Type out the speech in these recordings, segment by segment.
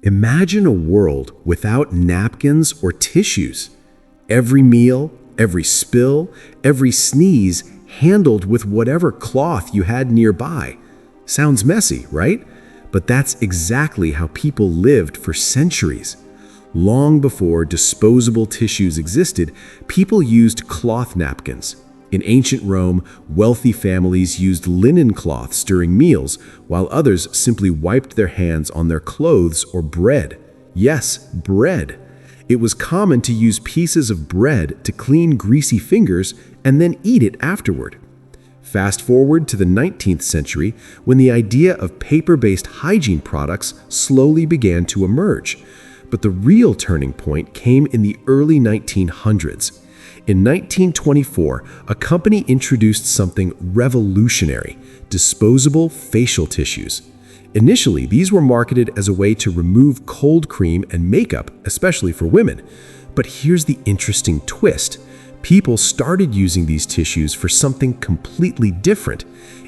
Imagine a world without napkins or tissues. Every meal, every spill, every sneeze handled with whatever cloth you had nearby. Sounds messy, right? But that's exactly how people lived for centuries. Long before disposable tissues existed, people used cloth napkins. In ancient Rome, wealthy families used linen cloths during meals, while others simply wiped their hands on their clothes or bread. Yes, bread. It was common to use pieces of bread to clean greasy fingers and then eat it afterward. Fast forward to the 19th century, when the idea of paper-based hygiene products slowly began to emerge. But the real turning point came in the early 1900s. In 1924, a company introduced something revolutionary: disposable facial tissues. Initially, these were marketed as a way to remove cold cream and makeup, especially for women. But here's the interesting twist. People started using these tissues for something completely different.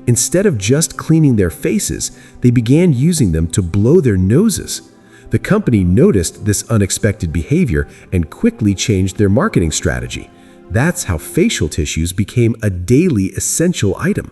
Instead of just cleaning their faces, they began using them to blow their noses. The company noticed this unexpected behavior and quickly changed their marketing strategy. That's how facial tissues became a daily essential item.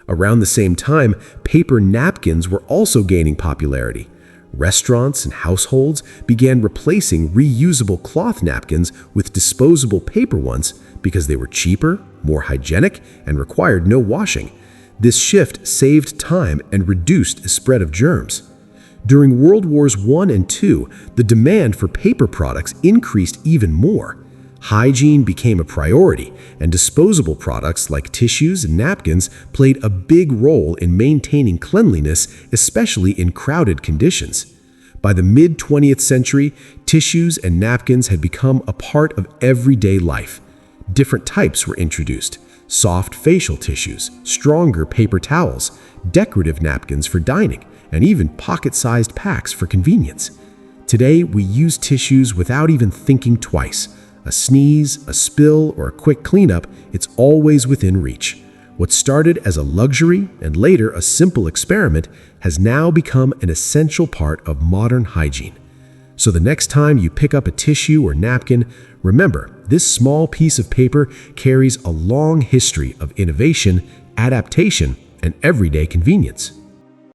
Around the same time, paper napkins were also gaining popularity. Restaurants and households began replacing reusable cloth napkins with disposable paper ones because they were cheaper, more hygienic, and required no washing. This shift saved time and reduced the spread of germs. During World Wars I and II, the demand for paper products increased even more. Hygiene became a priority, and disposable products like tissues and napkins played a big role in maintaining cleanliness, especially in crowded conditions. By the mid-20th century, tissues and napkins had become a part of everyday life. Different types were introduced: soft facial tissues, stronger paper towels, decorative napkins for dining, and even pocket-sized packs for convenience. Today, we use tissues without even thinking twice. A sneeze, a spill, or a quick cleanup, it's always within reach. What started as a luxury and later a simple experiment has now become an essential part of modern hygiene. So the next time you pick up a tissue or napkin, remember, this small piece of paper carries a long history of innovation, adaptation, and everyday convenience.